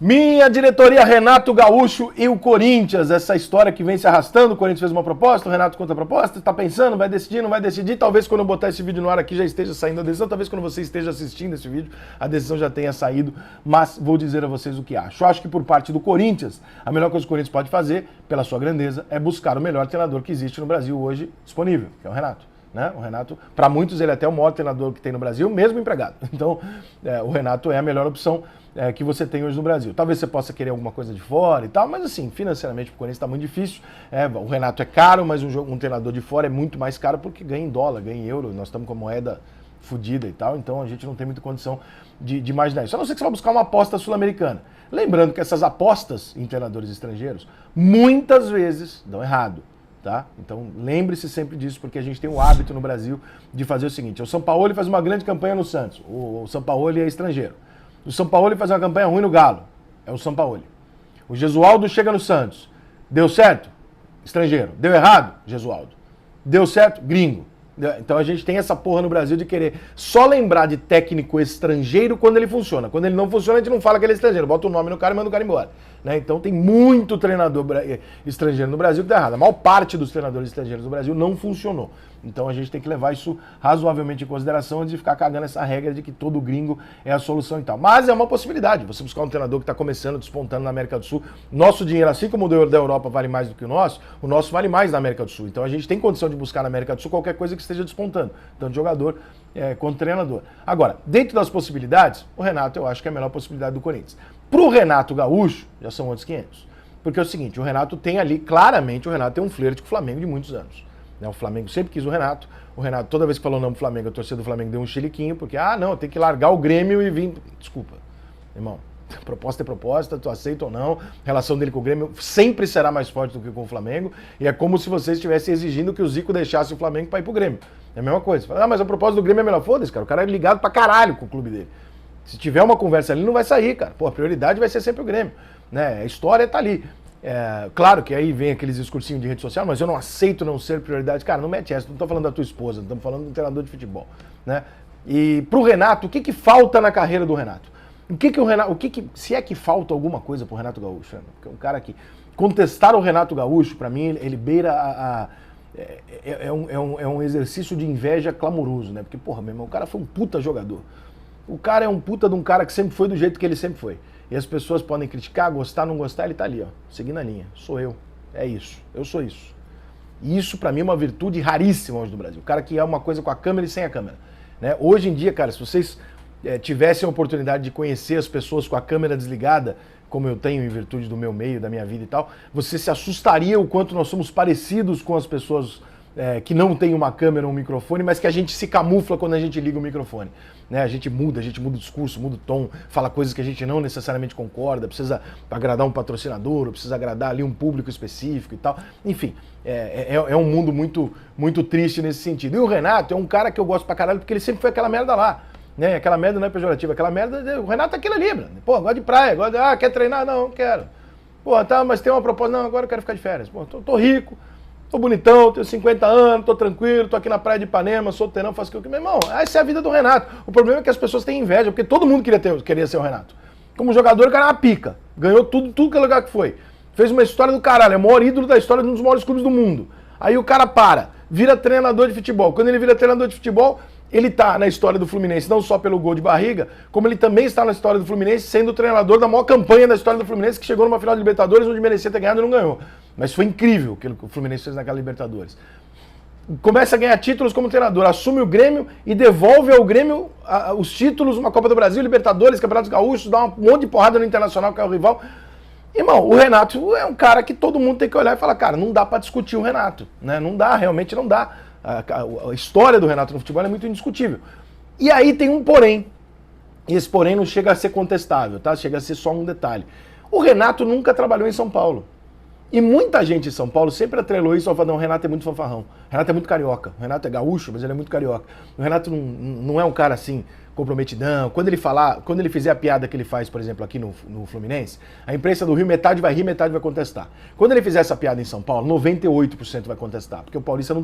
Minha diretoria Renato Gaúcho e o Corinthians, essa história que vem se arrastando, o Corinthians fez uma proposta, o Renato contra a proposta, está pensando, vai decidir, não vai decidir, talvez quando eu botar esse vídeo no ar aqui já esteja saindo a decisão, talvez quando você esteja assistindo esse vídeo a decisão já tenha saído, mas vou dizer a vocês o que acho. Eu acho que por parte do Corinthians, a melhor coisa que o Corinthians pode fazer, pela sua grandeza, é buscar o melhor treinador que existe no Brasil hoje disponível, que é o Renato. Né? O Renato, para muitos, ele é até o maior treinador que tem no Brasil, mesmo empregado. Então, o Renato é a melhor opção que você tem hoje no Brasil. Talvez você possa querer alguma coisa de fora e tal, mas assim, financeiramente, para o Corinthians está muito difícil. O Renato é caro, mas um treinador de fora é muito mais caro porque ganha em dólar, ganha em euro. Nós estamos com a moeda fodida e tal, então a gente não tem muita condição de imaginar isso. A não ser que você vai buscar uma aposta sul-americana. Lembrando que essas apostas em treinadores estrangeiros muitas vezes dão errado. Tá? Então lembre-se sempre disso, porque a gente tem um hábito no Brasil de fazer o seguinte: o Sampaoli faz uma grande campanha no Santos, o Sampaoli é estrangeiro. O Sampaoli faz uma campanha ruim no Galo, é o Sampaoli. O Gesualdo chega no Santos, deu certo? Estrangeiro. Deu errado? Gesualdo. Deu certo? Gringo. Então a gente tem essa porra no Brasil de querer só lembrar de técnico estrangeiro quando ele funciona. Quando ele não funciona, a gente não fala que ele é estrangeiro. Bota o nome no cara e manda o cara embora. Né? Então tem muito treinador estrangeiro no Brasil que dá errado. A maior parte dos treinadores estrangeiros no Brasil não funcionou. Então a gente tem que levar isso razoavelmente em consideração antes de ficar cagando essa regra de que todo gringo é a solução e tal. Mas é uma possibilidade. Você buscar um treinador que está começando, despontando na América do Sul. Nosso dinheiro, assim como o da Europa vale mais do que o nosso vale mais na América do Sul. Então a gente tem condição de buscar na América do Sul qualquer coisa que esteja despontando. Tanto jogador quanto treinador. Agora, dentro das possibilidades, o Renato eu acho que é a melhor possibilidade do Corinthians. Para o Renato Gaúcho, já são outros 500. Porque é o seguinte, o Renato tem ali, claramente, o Renato tem um flerte com o Flamengo de muitos anos. O Flamengo sempre quis o Renato, toda vez que falou o nome do Flamengo, a torcida do Flamengo deu um chiliquinho, porque, não, tem que largar o Grêmio e vir... Desculpa, irmão, proposta é proposta, tu aceita ou não, a relação dele com o Grêmio sempre será mais forte do que com o Flamengo, e é como se vocês estivessem exigindo que o Zico deixasse o Flamengo para ir pro Grêmio. É a mesma coisa. Mas a proposta do Grêmio é melhor. Foda-se, cara, o cara é ligado pra caralho com o clube dele. Se tiver uma conversa ali, não vai sair, cara. Pô, a prioridade vai ser sempre o Grêmio. Né? A história tá ali. Claro que aí vem aqueles discursinhos de rede social, mas eu não aceito não ser prioridade. Cara, não mete essa, não tô falando da tua esposa, não estamos falando do treinador de futebol. Né? E pro Renato, o que falta na carreira do Renato? Se é que falta alguma coisa pro Renato Gaúcho? Né? Porque um cara que... Contestar o Renato Gaúcho, pra mim, ele beira é um exercício de inveja clamoroso, né? Porque, porra, meu irmão, o cara foi um puta jogador. O cara é um puta de um cara que sempre foi do jeito que ele sempre foi. E as pessoas podem criticar, gostar, não gostar, ele tá ali, ó, seguindo a linha. Sou eu. É isso. Eu sou isso. E isso, pra mim, é uma virtude raríssima hoje no Brasil. O cara que é uma coisa com a câmera e sem a câmera. Né? Hoje em dia, cara, se vocês tivessem a oportunidade de conhecer as pessoas com a câmera desligada, como eu tenho em virtude do meu meio, da minha vida e tal, você se assustaria o quanto nós somos parecidos com as pessoas que não tem uma câmera ou um microfone, mas que a gente se camufla quando a gente liga o microfone. Né? A gente muda o discurso, muda o tom, fala coisas que a gente não necessariamente concorda, precisa agradar um patrocinador, ou precisa agradar ali um público específico e tal. Enfim, é um mundo muito, muito triste nesse sentido. E o Renato é um cara que eu gosto pra caralho, porque ele sempre foi aquela merda lá. Né? Aquela merda não é pejorativa, aquela merda, o Renato é aquilo ali, mano. Pô, gosta de praia, quer treinar? Não quero. Pô, tá, mas tem uma proposta, não, agora eu quero ficar de férias. Pô, tô rico, tô bonitão, tenho 50 anos, tô tranquilo, tô aqui na praia de Ipanema, solteirão, faço o que eu... Meu irmão, essa é a vida do Renato. O problema é que as pessoas têm inveja, porque todo mundo queria ser o Renato. Como jogador, o cara era uma pica. Ganhou tudo que é lugar que foi. Fez uma história do caralho, é o maior ídolo da história de um dos maiores clubes do mundo. Aí o cara vira treinador de futebol. Quando ele vira treinador de futebol, ele tá na história do Fluminense, não só pelo gol de barriga, como ele também está na história do Fluminense, sendo o treinador da maior campanha da história do Fluminense, que chegou numa final de Libertadores, onde merecia ter ganhado e não ganhou. Mas foi incrível o que o Fluminense fez naquela Libertadores. Começa a ganhar títulos como treinador, assume o Grêmio e devolve ao Grêmio os títulos, uma Copa do Brasil, Libertadores, Campeonatos Gaúchos, dá um monte de porrada no Internacional, que é o rival. Irmão, o Renato é um cara que todo mundo tem que olhar e falar, cara, não dá pra discutir o Renato, né? Não dá, realmente não dá. A história do Renato no futebol é muito indiscutível. E aí tem um porém. E esse porém não chega a ser contestável, tá? Chega a ser só um detalhe. O Renato nunca trabalhou em São Paulo. E muita gente em São Paulo sempre atrelou isso ao falar, não, o Renato é muito fanfarrão. O Renato é muito carioca. O Renato é gaúcho, mas ele é muito carioca. O Renato não é um cara assim, comprometidão. Quando ele fizer a piada que ele faz, por exemplo, aqui no Fluminense, a imprensa do Rio, metade vai rir, metade vai contestar. Quando ele fizer essa piada em São Paulo, 98% vai contestar, porque o paulista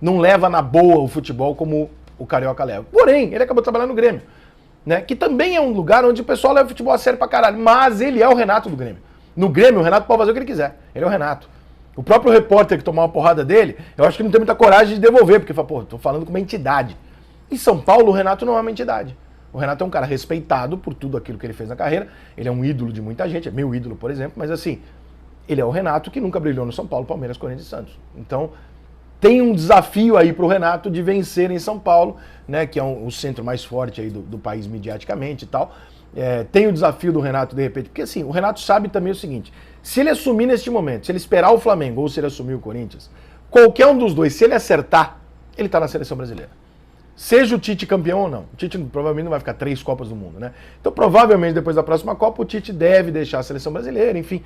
não leva na boa o futebol como o carioca leva. Porém, ele acabou trabalhando no Grêmio. né? Que também é um lugar onde o pessoal leva o futebol a sério pra caralho. Mas ele é o Renato do Grêmio. No Grêmio, o Renato pode fazer o que ele quiser. Ele é o Renato. O próprio repórter que tomar uma porrada dele, eu acho que não tem muita coragem de devolver, porque fala, pô, tô falando com uma entidade. Em São Paulo, o Renato não é uma entidade. O Renato é um cara respeitado por tudo aquilo que ele fez na carreira. Ele é um ídolo de muita gente, é meu ídolo, por exemplo, mas assim, ele é o Renato que nunca brilhou no São Paulo, Palmeiras, Corinthians e Santos. Então, tem um desafio aí pro Renato de vencer em São Paulo, né, que é o centro mais forte aí do país mediaticamente e tal. Tem o desafio do Renato, de repente, porque assim, o Renato sabe também o seguinte, se ele assumir neste momento, se ele esperar o Flamengo ou se ele assumir o Corinthians, qualquer um dos dois, se ele acertar, ele tá na seleção brasileira. Seja o Tite campeão ou não. O Tite provavelmente não vai ficar 3 Copas do Mundo, né? Então, provavelmente, depois da próxima Copa, o Tite deve deixar a seleção brasileira, enfim.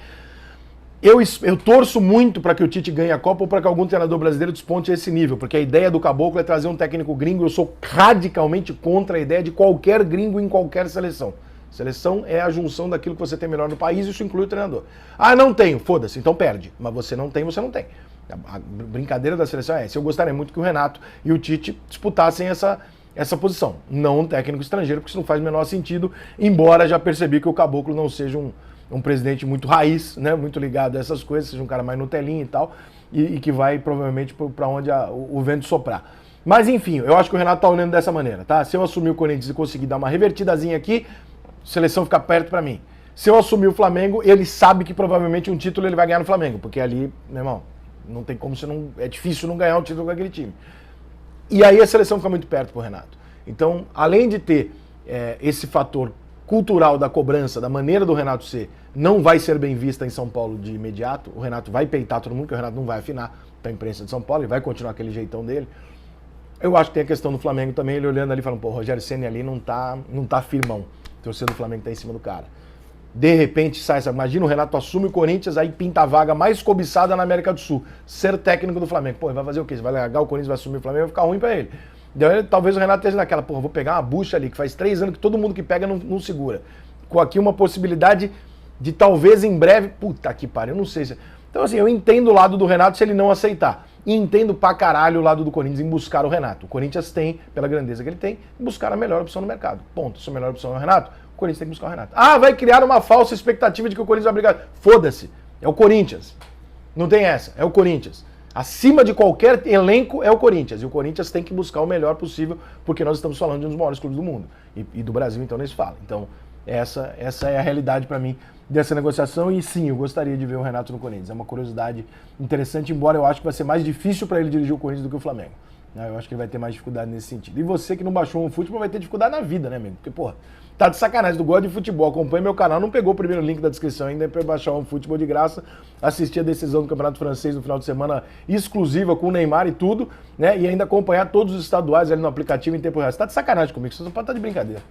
Eu torço muito para que o Tite ganhe a Copa ou para que algum treinador brasileiro desponte esse nível, porque a ideia do Caboclo é trazer um técnico gringo. Eu sou radicalmente contra a ideia de qualquer gringo em qualquer seleção. Seleção é a junção daquilo que você tem melhor no país, isso inclui o treinador. Ah, não tenho, foda-se, então perde. Mas você não tem, você não tem. A brincadeira da seleção é essa. Eu gostaria muito que o Renato e o Tite disputassem essa posição. Não um técnico estrangeiro, porque isso não faz o menor sentido, embora já percebi que o Caboclo não seja um presidente muito raiz, né, muito ligado a essas coisas, seja um cara mais Nutelinha e tal, e que vai provavelmente para onde o vento soprar. Mas enfim, eu acho que o Renato tá olhando dessa maneira, tá? Se eu assumir o Corinthians e conseguir dar uma revertidazinha aqui, a seleção fica perto para mim. Se eu assumir o Flamengo, ele sabe que provavelmente um título ele vai ganhar no Flamengo, porque ali, meu irmão, não tem como você não... É difícil não ganhar um título com aquele time. E aí a seleção fica muito perto pro Renato. Então, além de ter esse fator cultural da cobrança, da maneira do Renato ser, não vai ser bem vista em São Paulo de imediato. O Renato vai peitar todo mundo, porque o Renato não vai afinar pra imprensa de São Paulo, ele vai continuar aquele jeitão dele. Eu acho que tem a questão do Flamengo também, ele olhando ali e falando, pô, o Rogério Ceni ali não tá firmão. O torcedor do Flamengo tá em cima do cara. De repente sai, imagina o Renato assume o Corinthians, aí pinta a vaga mais cobiçada na América do Sul, ser técnico do Flamengo. Pô, ele vai fazer o quê? Você vai largar o Corinthians, vai assumir o Flamengo, vai ficar ruim pra ele. Então, talvez o Renato esteja naquela, pô, vou pegar uma bucha ali, que faz 3 anos que todo mundo que pega não segura. Com aqui uma possibilidade de talvez em breve, puta que pariu, eu não sei se... Então assim, eu entendo o lado do Renato se ele não aceitar. E entendo pra caralho o lado do Corinthians em buscar o Renato. O Corinthians tem, pela grandeza que ele tem, buscar a melhor opção no mercado. Ponto. Se a melhor opção é o Renato, o Corinthians tem que buscar o Renato. Ah, vai criar uma falsa expectativa de que o Corinthians vai brigar. Foda-se. É o Corinthians. Não tem essa. É o Corinthians. Acima de qualquer elenco é o Corinthians. E o Corinthians tem que buscar o melhor possível, porque nós estamos falando de um dos maiores clubes do mundo. E do Brasil, então, nem se fala. Então, essa é a realidade para mim dessa negociação. E sim, eu gostaria de ver o Renato no Corinthians. É uma curiosidade interessante, embora eu acho que vai ser mais difícil para ele dirigir o Corinthians do que o Flamengo. Eu acho que ele vai ter mais dificuldade nesse sentido. E você que não baixou um futebol vai ter dificuldade na vida, né, amigo? Porque, porra, tá de sacanagem. Tu gosta de futebol, acompanha meu canal, não pegou o primeiro link da descrição ainda para baixar um futebol de graça, assistir a decisão do Campeonato Francês no final de semana exclusiva com o Neymar e tudo, né? E ainda acompanhar todos os estaduais ali no aplicativo em tempo real. Você tá de sacanagem comigo, você só pode estar de brincadeira.